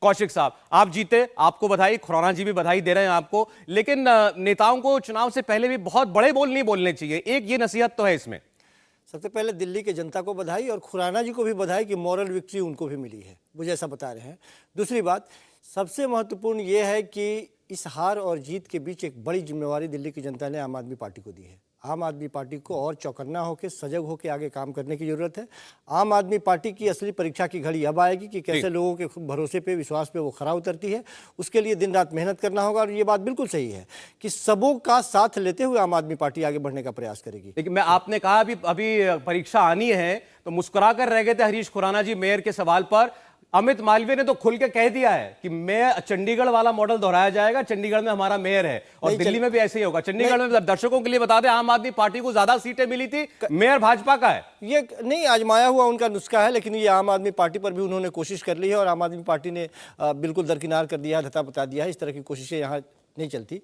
कौशिक साहब, आप जीते, आपको बधाई, खुराना जी भी बधाई दे रहे हैं आपको, लेकिन नेताओं को चुनाव से पहले भी बहुत बड़े बोल नहीं बोलने चाहिए, एक ये नसीहत तो है इसमें। सबसे पहले दिल्ली की जनता को बधाई और खुराना जी को भी बधाई कि मॉरल विक्ट्री उनको भी मिली है, मुझे ऐसा बता रहे हैं। दूसरी बात, सबसे महत्वपूर्ण ये है कि इस हार और जीत के बीच एक बड़ी जिम्मेवारी दिल्ली की जनता ने आम आदमी पार्टी को दी है। आम आदमी पार्टी को और चौकन्ना होकर, सजग होकर आगे काम करने की ज़रूरत है। आम आदमी पार्टी की असली परीक्षा की घड़ी अब आएगी कि कैसे लोगों के भरोसे पे, विश्वास पे वो खरा उतरती है। उसके लिए दिन रात मेहनत करना होगा और ये बात बिल्कुल सही है कि सबों का साथ लेते हुए आम आदमी पार्टी आगे बढ़ने का प्रयास करेगी। लेकिन आपने कहा अभी परीक्षा आनी है, तो मुस्कुरा कर रह गए थे हरीश खुराना जी मेयर के सवाल पर। अमित मालवीय ने तो खुल के कह दिया है कि मैं चंडीगढ़ वाला मॉडल दोहराया जाएगा, चंडीगढ़ में हमारा मेयर है और दिल्ली में भी ऐसे ही होगा। चंडीगढ़ में दर्शकों के लिए बता दें, आम आदमी पार्टी को ज्यादा सीटें मिली थी, मेयर भाजपा का है। ये नहीं आजमाया हुआ उनका नुस्खा है, लेकिन ये आम आदमी पार्टी पर भी उन्होंने कोशिश कर ली है और आम आदमी पार्टी ने बिल्कुल दरकिनार कर दिया है, धता बता दिया है। इस तरह की कोशिशें यहाँ नहीं चलती।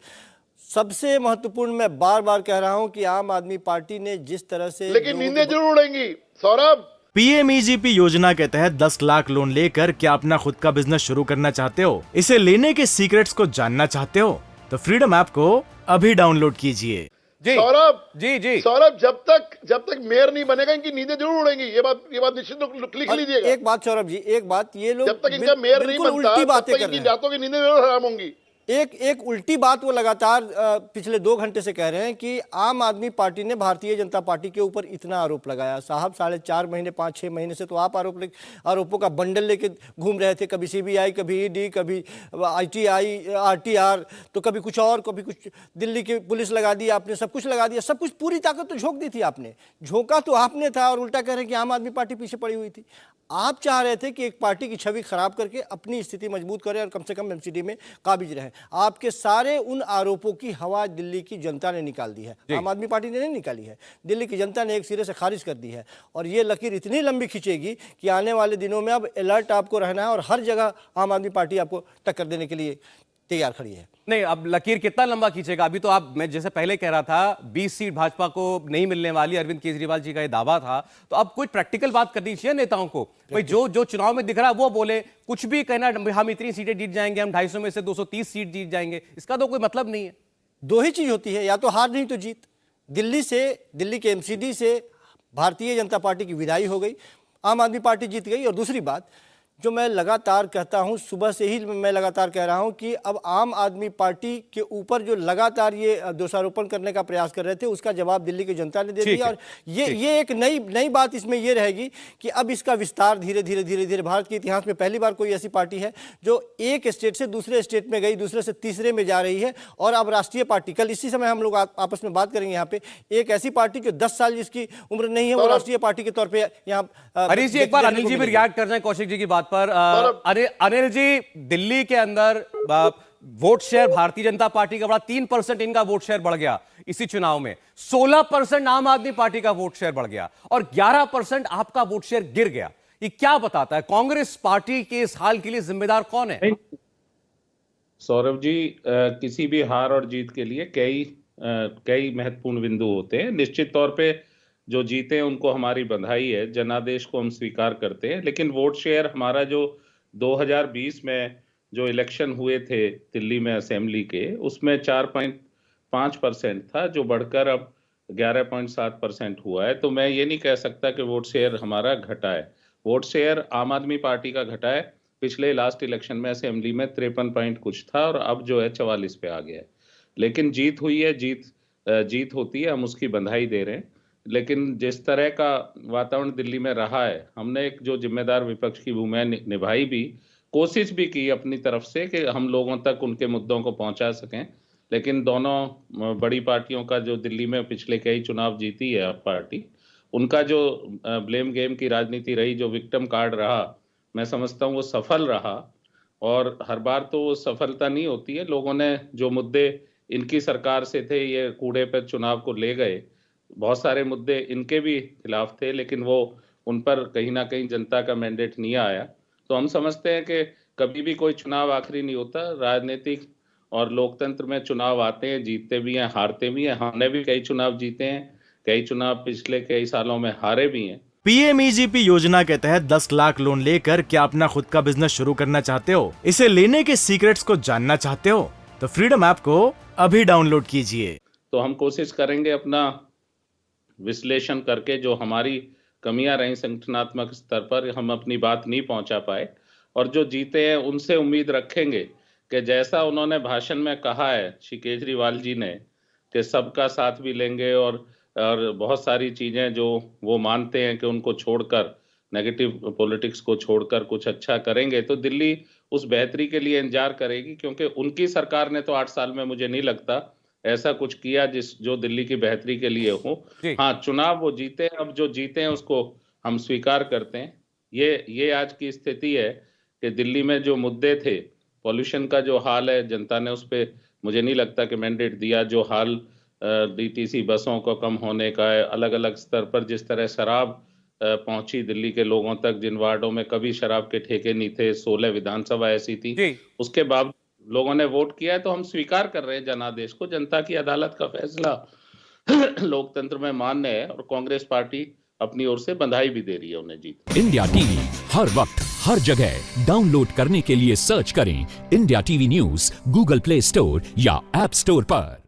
सबसे महत्वपूर्ण मैं बार बार कह रहा हूं कि आम आदमी पार्टी ने जिस तरह से, लेकिन नींदें जरूर उड़ेंगी सौरभ। पीएमईजीपी योजना के तहत 10 लाख लोन लेकर क्या अपना खुद का बिजनेस शुरू करना चाहते हो? इसे लेने के सीक्रेट्स को जानना चाहते हो? तो फ्रीडम ऐप को अभी डाउनलोड कीजिए। सौरभ जी सौरभ, जब तक मेयर नहीं बनेगा इनकी नींदें जरूर उड़ेंगी। ये बात निश्चित लिख लीजिएगा। एक बात सौरभ जी, एक बात, ये लोग जब तक इनका मेयर नहीं बनता, उल्टी बातें तब तक इनकी रातों की नींदें जरूर हराम होंगी। एक उल्टी बात वो लगातार पिछले 2 घंटे से कह रहे हैं कि आम आदमी पार्टी ने भारतीय जनता पार्टी के ऊपर इतना आरोप लगाया। साहब 4.5 महीने 5-6 महीने से तो आप आरोपों का बंडल लेके घूम रहे थे। कभी सीबीआई, कभी ईडी, कभी आईटीआई, आरटीआर, तो कभी कुछ और, कभी कुछ दिल्ली की पुलिस लगा दी आपने, सब कुछ लगा दिया। सब कुछ, पूरी ताकत तो झोंक दी थी आपने। झोंका तो आपने था और उल्टा कह रहे हैं कि आम आदमी पार्टी पीछे पड़ी हुई थी। आप चाह रहे थे कि एक पार्टी की छवि खराब करके अपनी स्थिति मजबूत करें और कम से कम एमसीडी में काबिज रहें। आपके सारे उन आरोपों की हवा दिल्ली की जनता ने निकाल दी है, आम आदमी पार्टी ने नहीं निकाली है। दिल्ली की जनता ने एक सिरे से खारिज कर दी है और ये लकीर इतनी लंबी खींचेगी कि आने वाले दिनों में अब अलर्ट आपको रहना है और हर जगह आम आदमी पार्टी आपको टक्कर देने के लिए तैयार खड़ी है। नहीं, अब लकीर कितना लंबा खींचेगा? अभी तो मैं जैसे पहले कह रहा था 20 सीट भाजपा को नहीं मिलने वाली, अरविंद केजरीवाल जी का ये दावा था। तो अब कुछ प्रैक्टिकल बात करनी चाहिए नेताओं को। भाई जो चुनाव में दिख रहा है वो बोले, कुछ भी कहना हम इतनी सीटें जीत जाएंगे, हम 250 में से 230 सीट जीत जाएंगे, इसका तो कोई मतलब नहीं है। दो ही चीज होती है, या तो हार नहीं तो जीत। दिल्ली के एमसीडी से भारतीय जनता पार्टी की विदाई हो गई, आम आदमी पार्टी जीत गई। और दूसरी बात जो मैं लगातार कहता हूं, सुबह से ही मैं लगातार कह रहा हूं कि अब आम आदमी पार्टी के ऊपर जो लगातार ये दोषारोपण करने का प्रयास कर रहे थे, उसका जवाब दिल्ली की जनता ने दे दिया। और ये एक नई बात इसमें ये रहेगी कि अब इसका विस्तार धीरे धीरे भारत के इतिहास में पहली बार कोई ऐसी पार्टी है जो एक स्टेट से दूसरे स्टेट में गई, दूसरे से तीसरे में जा रही है। और अब राष्ट्रीय पार्टी, कल इसी समय हम लोग आपस में बात करेंगे यहाँ पे, एक ऐसी पार्टी जो 10 साल जिसकी उम्र नहीं है, वो राष्ट्रीय पार्टी के तौर पर यहाँ। हरीश जी, एक बार अनिल जी भी रिएक्ट कर जाए कौशिक जी की बात पर। अनिल जी, दिल्ली के अंदर vote share Bharatiya Janata party का बढ़ा, 3% इनका वोट शेयर बढ़ गया इसी चुनाव में। 16% आम आदमी पार्टी का वोट शेयर बढ़ गया और 11% आपका वोट शेयर गिर गया। ये क्या बताता है? कांग्रेस पार्टी के इस हाल के लिए जिम्मेदार कौन है? सौरभ जी, किसी भी हार और जीत के लिए कई महत्वपूर्ण बिंदु होते हैं। निश्चित तौर पे जो जीते उनको हमारी बधाई है, जनादेश को हम स्वीकार करते हैं। लेकिन वोट शेयर हमारा जो 2020 में जो इलेक्शन हुए थे दिल्ली में असेंबली के, उसमें 4.5% था, जो बढ़कर अब 11.7% हुआ है। तो मैं ये नहीं कह सकता कि वोट शेयर हमारा घटा है। वोट शेयर आम आदमी पार्टी का घटा है। पिछले लास्ट इलेक्शन में असेंबली में 53 पॉइंट कुछ था और अब जो है 44 पे आ गया है। लेकिन जीत हुई है, जीत होती है, हम उसकी बधाई दे रहे हैं। लेकिन जिस तरह का वातावरण दिल्ली में रहा है, हमने एक जो जिम्मेदार विपक्ष की भूमिका निभाई भी, कोशिश भी की अपनी तरफ से कि हम लोगों तक उनके मुद्दों को पहुंचा सकें। लेकिन दोनों बड़ी पार्टियों का जो दिल्ली में पिछले कई चुनाव जीती है पार्टी, उनका जो ब्लेम गेम की राजनीति रही, जो विक्टिम कार्ड रहा, मैं समझता हूँ वो सफल रहा। और हर बार तो वो सफलता नहीं होती है। लोगों ने जो मुद्दे इनकी सरकार से थे, ये कूड़े पर चुनाव को ले गए। बहुत सारे मुद्दे इनके भी खिलाफ थे, लेकिन वो उन पर कहीं ना कहीं जनता का मैंडेट नहीं आया। तो हम समझते हैं कि कभी भी कोई चुनाव आखिरी नहीं होता। राजनीतिक और लोकतंत्र में चुनाव आते हैं, जीतते भी हैं, हारते भी हैं। हमने भी कई चुनाव जीते हैं, कई चुनाव पिछले कई सालों में हारे भी हैं। पीएमईजीपी योजना के तहत 10 लाख लोन लेकर क्या अपना खुद का बिजनेस शुरू करना चाहते हो? इसे लेने के सीक्रेट्स को जानना चाहते हो? तो फ्रीडम ऐप को अभी डाउनलोड कीजिए। तो हम कोशिश करेंगे अपना विश्लेषण करके जो हमारी कमियां रही संगठनात्मक स्तर पर हम अपनी बात नहीं पहुंचा पाए, और जो जीते हैं उनसे उम्मीद रखेंगे कि जैसा उन्होंने भाषण में कहा है श्री केजरीवाल जी ने कि सबका साथ भी लेंगे और बहुत सारी चीजें जो वो मानते हैं कि उनको छोड़कर, नेगेटिव पॉलिटिक्स को छोड़कर कुछ अच्छा करेंगे, तो दिल्ली उस बेहतरी के लिए इंतजार करेगी, क्योंकि उनकी सरकार ने तो 8 साल में मुझे नहीं लगता ऐसा कुछ किया जो दिल्ली की बेहतरी के लिए हो। हाँ, चुनाव वो जीते, अब जो जीते हैं उसको हम स्वीकार करते हैं। ये आज की स्थिति है कि दिल्ली में जो मुद्दे थे, पॉल्यूशन का जो हाल है, जनता ने उस पर मुझे नहीं लगता कि मैंडेट दिया। जो हाल डीटीसी बसों को कम होने का है, अलग अलग स्तर पर जिस तरह शराब पहुंची दिल्ली के लोगों तक, जिन वार्डों में कभी शराब के ठेके नहीं थे, 16 विधानसभा ऐसी थी, उसके बाद लोगों ने वोट किया है, तो हम स्वीकार कर रहे हैं जनादेश को। जनता की अदालत का फैसला लोकतंत्र में मान्य है, और कांग्रेस पार्टी अपनी ओर से बधाई भी दे रही है उन्हें जीत। इंडिया टीवी हर वक्त हर जगह डाउनलोड करने के लिए सर्च करें India TV news Google play store या ऐप स्टोर पर।